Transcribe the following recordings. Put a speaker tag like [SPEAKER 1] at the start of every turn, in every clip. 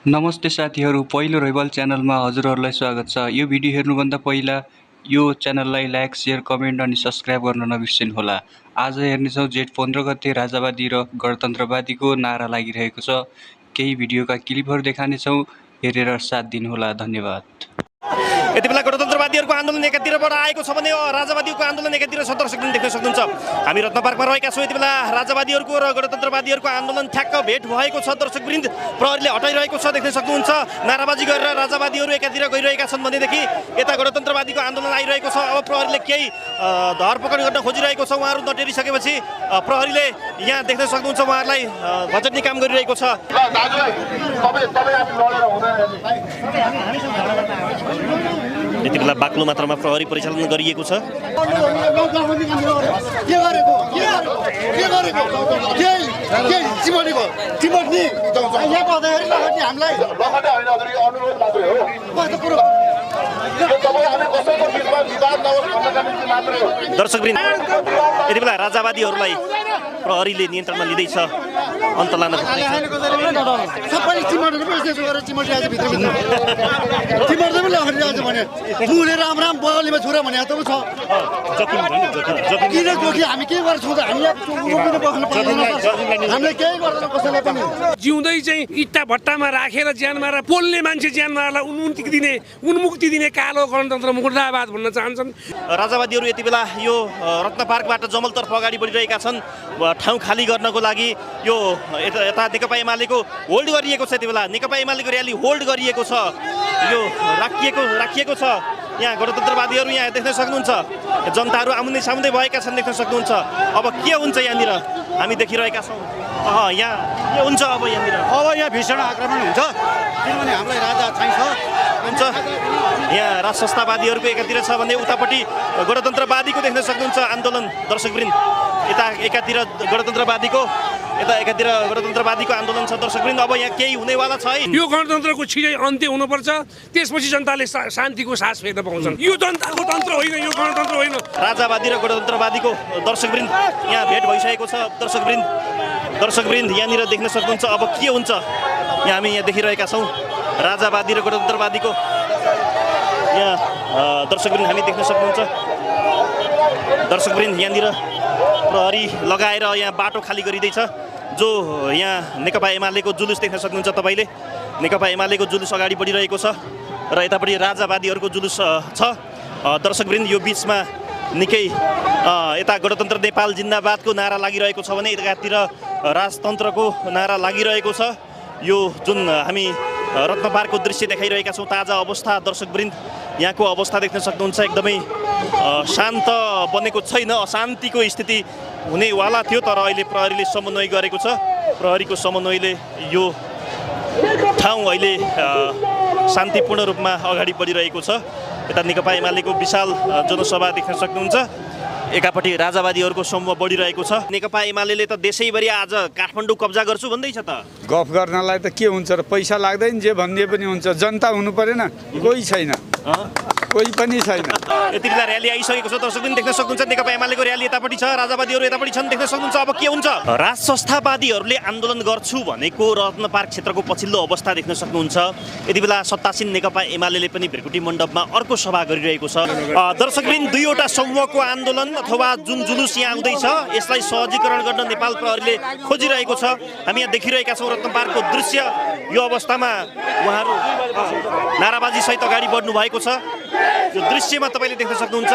[SPEAKER 1] नमस्ते साथीहरू, पहिलो रैबल च्यानलमा हजुरहरूलाई स्वागत छ। यो भिडियो हेर्नुभन्दा पहिला यो च्यानललाई लाइक, सेयर, कमेन्ट अनि सब्स्क्राइब गर्न नबिर्सिनुहोला। आज हेर्नेछौँ जेठ 15 गते राजावादी र गणतन्त्रवादीको नारा लागिरहेको छ। केही भिडियोका क्लिपहरू देखानेछौँ, हेरेर साथ दिनुहोला। धन्यवाद।
[SPEAKER 2] यति बेला गणतन्त्रवादीहरूको आन्दोलन एकातिरबाट आएको छ भने राजावादीको आन्दोलन एकातिर छ। दर्शक देख्न सक्नुहुन्छ हामी रत्न पार्कमा रहेका छौँ। यति बेला राजावादीहरूको र गणतन्त्रवादीहरूको आन्दोलन ठ्याक्क भेट भएको छ। दर्शकवृन्द प्रहरीले हटाइरहेको छ, देख्न सक्नुहुन्छ। नाराबाजी गरेर राजावादीहरू एकातिर गइरहेका छन् भनेदेखि यता गणतन्त्रवादीको आन्दोलन आइरहेको छ। अब प्रहरीले केही धरपकड गर्न खोजिरहेको छ। उहाँहरू नटेरिसकेपछि प्रहरीले यहाँ देख्न सक्नुहुन्छ उहाँहरूलाई भचट्ने काम गरिरहेको छ। यति बेला बाक्लो मात्रामा प्रहरी परिचालन गरिएको छ। दर्शकवृन्द यति बेला राजावादीहरूलाई प्रहरीले नियन्त्रणमा लिँदैछ, अन्त लान
[SPEAKER 3] जिउँदै चाहिँ इट्टा भट्टामा राखेर ज्यान मारेर पोल्ने मान्छे ज्यान मारेर उन्मुक्ति दिने कालो गणतन्त्र मुर्दाबाद भन्न चाहन्छन्
[SPEAKER 2] राजावादीहरू। यति बेला यो रत्न पार्कबाट जमलतर्फ अगाडि बढिरहेका छन् ठाउँ खाली गर्नको लागि। यो यता नेकपा एमालेको होल्ड गरिएको छ। यति बेला नेकपा एमालेको र्याली होल्ड गरिएको छ, यो राखिएको छ। यहाँ गणतन्त्रवादीहरू यहाँ देख्न सक्नुहुन्छ, जनताहरू आमुने सामुने भएका छन्, देख्न सक्नुहुन्छ। अब के हुन्छ यहाँनिर हामी देखिरहेका छौँ। यहाँ के हुन्छ अब यहाँनिर?
[SPEAKER 4] अब यहाँ भीषण आक्रमण हुन्छ, किनभने हामीलाई राजा चाहिन्छ
[SPEAKER 2] हुन्छ। यहाँ राज संस्थावादीहरूको एकातिर छ भने उतापट्टि गणतन्त्रवादीको देख्न सक्नुहुन्छ आन्दोलन। दर्शकवृन्द यता एकातिर गणतन्त्रवादीको आन्दोलन छ। दर्शकवृन्द अब यहाँ केही हुनेवाला छ है।
[SPEAKER 3] यो गणतन्त्रको छिटै अन्त्य हुनुपर्छ, त्यसपछि जनताले शान्तिको सास फेर्न पाउँछन्। यो जनताको तन्त्र होइन, यो गणतन्त्र होइन।
[SPEAKER 2] राजावादी र गणतन्त्रवादीको दर्शकवृन्द यहाँ भेट भइसकेको छ। दर्शकवृन्द यहाँनिर देख्न सक्नुहुन्छ। अब के हुन्छ हामी यहाँ देखिरहेका छौँ राजावादी र गणतन्त्रवादीको। यहाँ दर्शकवृन्द हामी देख्न सक्नुहुन्छ। दर्शकवृन्द यहाँनिर प्रहरी लगाएर यहाँ बाटो खाली गरिँदैछ। जो यहाँ नेकपा एमालेको जुलुस देख्न सक्नुहुन्छ तपाईँले। नेकपा एमालेको जुलुस अगाडि बढिरहेको छ र यतापट्टि राजावादीहरूको जुलुस छ। दर्शकवृन्द यो बिचमा निकै यता गणतन्त्र नेपाल जिन्दाबादको नारा लागिरहेको छ भने एकातिर राजतन्त्रको नारा लागिरहेको छ। यो जुन हामी रत्न पार्कको दृश्य देखाइरहेका छौँ, ताजा अवस्था। दर्शकवृन्द यहाँको अवस्था देख्न सक्नुहुन्छ, एकदमै शान्त बनेको छैन, अशान्तिको स्थिति हुनेवाला थियो। तर अहिले प्रहरीले समन्वय गरेको छ। प्रहरीको समन्वयले यो ठाउँ अहिले शान्तिपूर्ण रूपमा अगाडि बढिरहेको छ। यता नेकपा एमालेको विशाल जनसभा देख्न सक्नुहुन्छ। एकापट्टि राजावादीहरूको समूह बढिरहेको छ। नेकपा एमाले त देशैभरि आज काठमाडौँ कब्जा गर्छु भन्दैछ त।
[SPEAKER 5] गफ गर्नलाई त के हुन्छ र, पैसा लाग्दैन, जे भन्ने पनि हुन्छ। जनता हुनु परेन, कोही छैन, कोही पनि छैन।
[SPEAKER 2] यति बेला र्याली आइसकेको छ। दर्शक पनि देख्न सक्नुहुन्छ नेकपा एमालेको र्याली यतापट्टि छ, राजावादीहरू यतापट्टि छन्, देख्न सक्नुहुन्छ। अब के हुन्छ? राज संस्थावादीहरूले आन्दोलन गर्छु भनेको रत्न पार्क क्षेत्रको पछिल्लो अवस्था देख्न सक्नुहुन्छ। यति बेला सत्तासीन नेकपा एमाले पनि भृकुटी मण्डपमा अर्को सभा गरिरहेको छ। दर्शकवृन्द दुईवटा समूहको आन्दोलन अथवा जुन जुलुस यहाँ आउँदैछ, यसलाई सहजीकरण गर्न नेपाल प्रहरीले खोजिरहेको छ। हामी यहाँ देखिरहेका छौँ रत्न पार्कको दृश्य। यो अवस्थामा उहाँहरू नाराबाजी सहित अगाडि बढ्नु भएको छ। यो दृश्यमा तपाईँले देख्न सक्नुहुन्छ।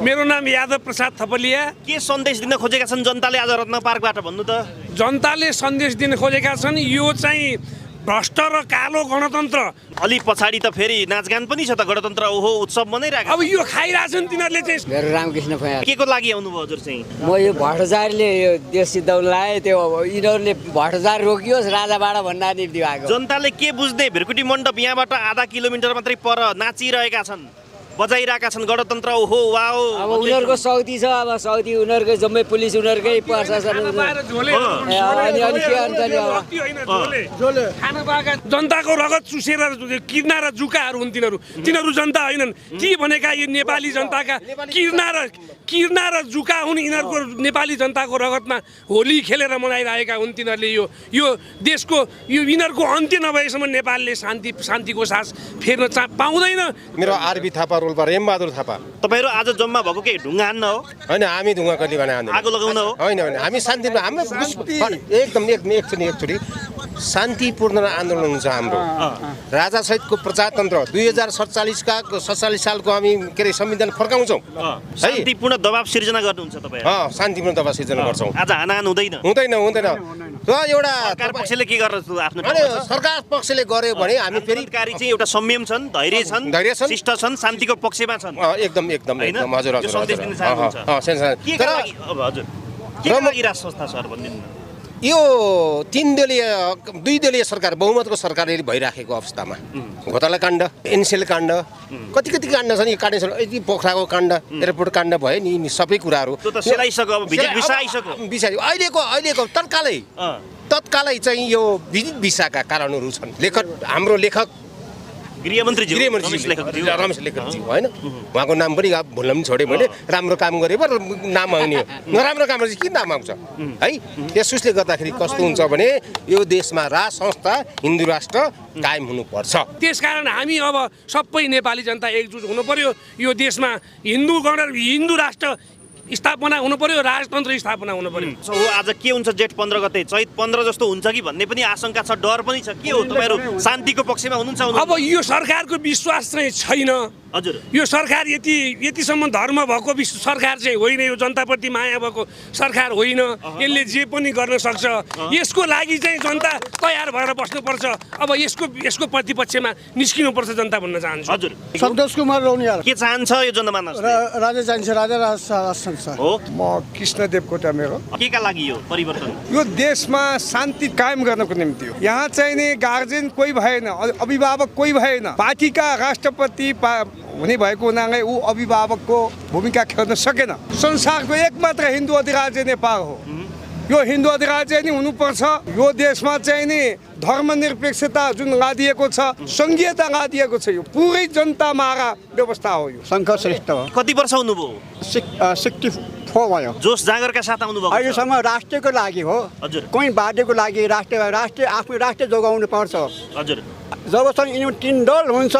[SPEAKER 3] मेरो नाम यादव प्रसाद थपलिया।
[SPEAKER 2] के सन्देश दिन खोजेका छन् जनताले आज रत्न पार्कबाट भन्नु त?
[SPEAKER 3] जनताले सन्देश दिन खोजेका छन् यो चाहिँ भ्रष्ट र कालो गणतन्त्र।
[SPEAKER 2] अलि पछाडि त फेरि नाचगान पनि छ त, गणतन्त्र ओहो उत्सव मनाइरहेको।
[SPEAKER 3] अब यो खाइरहेछन् तिनीहरूले चाहिँ।
[SPEAKER 6] मेरो रामकृष्ण भैया।
[SPEAKER 2] के को लागि आउनुभयो हजुर चाहिँ?
[SPEAKER 6] म यो भ्रष्टाचारीले यो देश सिद्धाउन लाएँ, त्यो यिनीहरूले भ्रष्टाचार रोकियोस् राजाबाट भन्दा नि दिएको।
[SPEAKER 2] जनताले के बुझ्दै भृकुटी मण्डप यहाँबाट आधा किलोमिटर मात्रै पर नाचिरहेका छन्, बजाइरहेका छन् गणतन्त्र ओहो वाओ
[SPEAKER 6] अब उनीहरूको सौती छ अब सौती उनीहरूकै जम्मै पुलिस उनीहरूकै प्रशासन अनि अनि के अन्त नि अब
[SPEAKER 3] जनताको रगत चुसेर किर्ना र जुकाहरू हुन् तिनीहरू जनता होइनन् के भनेका यो नेपाली जनताका किर्ना र जुका हुन् यिनीहरूको नेपाली जनताको रगतमा होली खेलेर मनाइरहेका हुन् तिनीहरूले यो देशको यो यिनीहरूको अन्त्य नभएसम्म नेपालले शान्तिको सास फेर्न पाउँदैन।
[SPEAKER 7] मेरो आरबी थापा रोल्पा रेमबहादुर थापा।
[SPEAKER 2] तपाईँहरू आज जम्मा भएको के ढुङ्गा हान्न हो
[SPEAKER 7] होइन हामी ढुङ्गा कहिले भने हान्दैन
[SPEAKER 2] आगो लगाउन हो
[SPEAKER 7] होइन होइन हामी शान्तिपूर्ण हाम्रो एकदम एकचोटि शान्तिपूर्ण आन्दोलन हुन्छ हाम्रो राजा सहितको प्रजातन्त्र 2047 सालको हामी के अरे संविधान फर्काउँछौँ है
[SPEAKER 2] शान्तिपूर्ण दबाब सिर्जना गर्नुहुन्छ तपाईँहरू
[SPEAKER 7] शान्तिपूर्ण दबाब सिर्जना गर्छौँ
[SPEAKER 2] आज हानाहान हुँदैन
[SPEAKER 7] हुँदैन र एउटा
[SPEAKER 2] सरकार पक्षले के गर्न आफ्नो
[SPEAKER 7] अनि सरकार पक्षले गर्यो भने हामी फेरि
[SPEAKER 2] क्रान्तिकारी चाहिँ एउटा संयम छन् धैर्य छन् शिष्ट छन् शान्तिको पक्षमा छन्
[SPEAKER 7] एकदम हजुर
[SPEAKER 2] त्यो सन्देश दिन चाहनुहुन्छ के
[SPEAKER 7] तर
[SPEAKER 2] हजुर के लागि राज संस्था सर भनिदिनु
[SPEAKER 7] यो दुई दलीय सरकार बहुमतको सरकारले भइराखेको अवस्थामा घोटाला काण्ड एनसेल काण्ड कति काण्ड छन् यी काण्ड छन् यति पोखराको काण्ड एयरपोर्ट काण्ड भयो नि सबै कुराहरू अहिलेको तत्कालै चाहिँ यो भिजिट भिसाका कारणहरू छन् हाम्रो लेखक
[SPEAKER 2] गृहमन्त्री
[SPEAKER 7] रमेश लेखकज्यू होइन उहाँको नाम पनि भुल्न पनि छोडेँ मैले राम्रो काम गरे पो नाम आउने हो नराम्रो काम चाहिँ किन नाम आउँछ है यसोसले गर्दाखेरि कस्तो हुन्छ भने यो देशमा राज संस्था हिन्दू राष्ट्र कायम हुनुपर्छ।
[SPEAKER 3] त्यसकारण हामी अब सबै नेपाली जनता एकजुट हुनु पर्यो यो देशमा हिन्दू राष्ट्र स्थापना हुनु पर्यो राजतन्त्र स्थापना हुनु पर्यो।
[SPEAKER 2] आज के हुन्छ जेठ 15 गते चैत 15 जस्तो हुन्छ कि भन्ने पनि आशंका छ डर पनि छ के हो तपाईँहरू शान्तिको पक्षमा हुनुहुन्छ
[SPEAKER 3] अब यो सरकारको विश्वास चाहिँ छैन
[SPEAKER 2] हजुर
[SPEAKER 3] यो सरकार यतिसम्म धर्म भएको सरकार चाहिँ होइन यो जनताप्रति माया भएको सरकार होइन यसले जे पनि गर्न सक्छ यसको लागि चाहिँ जनता तयार भएर बस्नुपर्छ अब यसको प्रतिपक्षमा निस्किनुपर्छ जनता भन्न चाहन्छु।
[SPEAKER 2] हजुर
[SPEAKER 8] सन्तोष कुमार रौनियाल
[SPEAKER 2] के चाहन्छ यो जनमानस
[SPEAKER 8] राजा चाहिन्छ राजा
[SPEAKER 2] हो
[SPEAKER 5] म कृष्ण देवकोटा मेरो
[SPEAKER 2] के का लागि यो परिवर्तन
[SPEAKER 5] यो देशमा शान्ति कायम गर्नको निम्ति हो। यहाँ चाहिँ नि गार्जियन कोही भएन अभिभावक कोही भएन पार्टीका राष्ट्रपति हुने भएको हुनाले ऊ अभिभावकको भूमिका खेल्न सकेन। संसारको एकमात्र हिन्दू अधिराज्य नेपाल हो यो हिन्दू अधिराज्य नि हुनुपर्छ। यो देशमा चाहिँ नि धर्मनिरपेक्षता जुन लादिएको छ संघीयता लादिएको छ यो पुरै जनता मागा व्यवस्था हो। यो
[SPEAKER 8] शङ्कर श्रेष्ठ हो
[SPEAKER 2] कति वर्ष हुनुभयो
[SPEAKER 8] 64 भयो
[SPEAKER 2] जोस जागरका साथ आउनुभयो
[SPEAKER 8] अहिलेसम्म राष्ट्रको लागि हो
[SPEAKER 2] हजुर
[SPEAKER 8] कोही बाध्यको लागि राष्ट्र आफ्नो राष्ट्र जोगाउनु पर्छ
[SPEAKER 2] हजुर
[SPEAKER 8] जबसम्म यिनीहरू 3 दल हुन्छ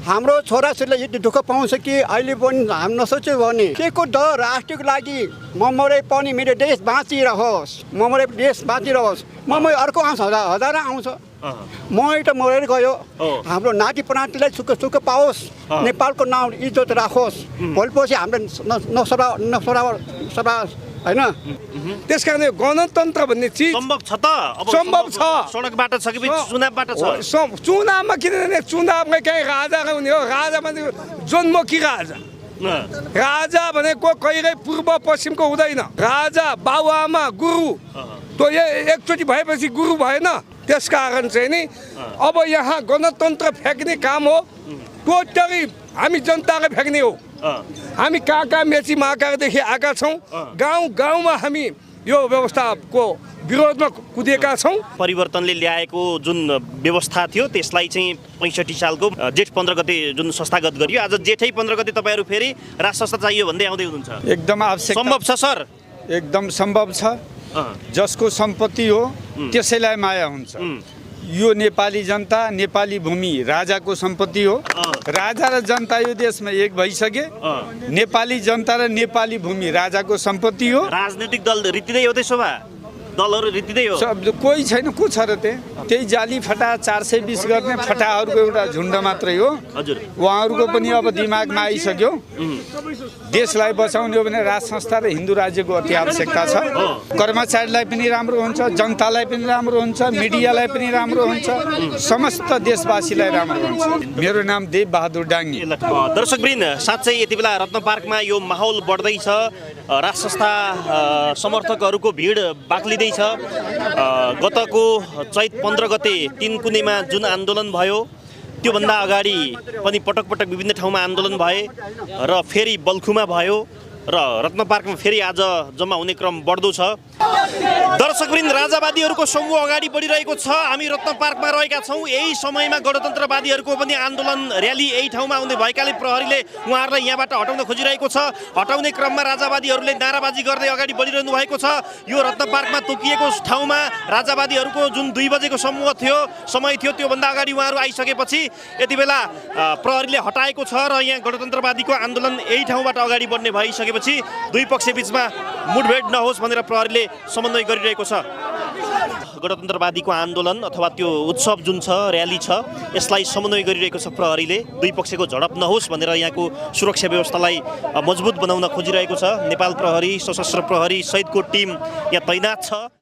[SPEAKER 8] हाम्रो छोराछोरीले यति दुःख पाउँछ कि अहिले पनि हामी नसोच्यो भने के को डर राष्ट्रको लागि म मरे पनि मेरो देश बाँचिरहोस् म मरे देश बाँचिरहोस् म अर्को आउँछ हजार आउँछ म एउटा मरेर गयो हाम्रो नाति नातिलाई सुख पाओस् नेपालको नाम इज्जत राखोस् भोलिपछि हाम्रो नसरा होइन
[SPEAKER 5] त्यसकारण गणतन्त्र भन्ने चिज
[SPEAKER 2] सम्भव छ त अब
[SPEAKER 5] सम्भव छ
[SPEAKER 2] सडकबाट छ कि चुनावबाट छ
[SPEAKER 5] चुनावमा किनभने चुनावमा कहीँ राजाको हुने हो राजा भने जन्मकी राजा भनेको कहिले पूर्व पश्चिमको हुँदैन राजा बाबुआमा गुरु त्यो एकचोटि भएपछि गुरु भएन। त्यसकारण चाहिँ नि अब यहाँ गणतन्त्र फ्याँक्ने काम हो टोटली हामी जनतालाई फ्याँक्ने हो। हामी कहाँ मेची महाकादेखि आएका छौँ गाउँमा हामी यो व्यवस्थाको विरोधमा कुदेका छौँ।
[SPEAKER 2] परिवर्तनले ल्याएको जुन व्यवस्था थियो त्यसलाई चाहिँ 65 सालको जेठ 15 गते जुन संस्थागत गरियो आज जेठै 15 गते तपाईँहरू फेरि राज संस्था चाहियो भन्दै आउँदै हुनुहुन्छ
[SPEAKER 5] एकदम आवश्यक
[SPEAKER 2] सम्भव छ सर
[SPEAKER 5] एकदम सम्भव छ। जसको सम्पत्ति हो त्यसैलाई माया हुन्छ। यो नेपाली जनता नेपाली भूमि राजाको सम्पत्ति हो। राजा र जनता यो देशमा एक भइसके नेपाली जनता र नेपाली भूमि राजाको सम्पत्ति हो।
[SPEAKER 2] राजनीतिक दल रित्तिँदै हो त्यसो भए दलहरू रित्तिँदै हो
[SPEAKER 5] कोही छैन को छ र त्यही जाली फटा 420 गर्ने फटाहरूको एउटा झुन्ड मात्रै हो।
[SPEAKER 2] हजुर
[SPEAKER 5] उहाँहरूको पनि अब दिमागमा आइसक्यो देशलाई बचाउने हो भने राज संस्था र हिन्दू राज्यको अति आवश्यकता छ। कर्मचारीलाई पनि राम्रो हुन्छ जनतालाई पनि राम्रो हुन्छ मिडियालाई पनि राम्रो हुन्छ समस्त देशवासीलाई राम्रो हुन्छ। मेरो नाम देव बहादुर डाङ्गी।
[SPEAKER 2] दर्शकवृन्द साँच्चै यति बेला रत्न पार्कमा यो माहौल बढ्दैछ राज संस्था समर्थकहरूको भिड बाक्लिँदैछ। गतको चैत 15 गते 3 कुनेमा जुन आन्दोलन भयो त्योभन्दा अगाडि पनि पटक पटक विभिन्न ठाउँमा आन्दोलन भए र फेरि बल्खुमा भयो र रत्न पार्कमा फेरि आज जम्मा हुने क्रम बढ्दो छ। दर्शकवृन्द, राजावादीहरूको समूह अगाडि बढिरहेको छ। हामी रत्न पार्कमा रहेका छौँ। यही समयमा गणतन्त्रवादीहरूको पनि आन्दोलन र्याली यही ठाउँमा आउने भएकाले प्रहरीले उहाँहरूलाई यहाँबाट हटाउन खोजिरहेको छ। हटाउने क्रममा राजावादीहरूले नाराबाजी गर्दै अगाडि बढिरहनु भएको छ। यो रत्न पार्कमा तोकिएको ठाउँमा राजावादीहरूको जुन 2 बजेको समय थियो त्योभन्दा अगाडि उहाँहरू आइसकेपछि यति बेला प्रहरीले हटाएको छ र यहाँ गणतन्त्रवादीको आन्दोलन यही ठाउँबाट अगाडि बढ्ने भइसकेपछि दुई पक्ष बिचमा मुठभेड नहोस् भनेर प्रहरीले समन्वय गरिरहेको छ। गणतन्त्रवादीको आन्दोलन अथवा त्यो उत्सव जुन छ, र्याली छ, यसलाई समन्वय गरिरहेको छ प्रहरीले। दुई पक्षको झडप नहोस् भनेर यहाँको सुरक्षा व्यवस्थालाई मजबुत बनाउन खोजिरहेको छ। नेपाल प्रहरी, सशस्त्र प्रहरी सहितको टिम यहाँ तैनात छ।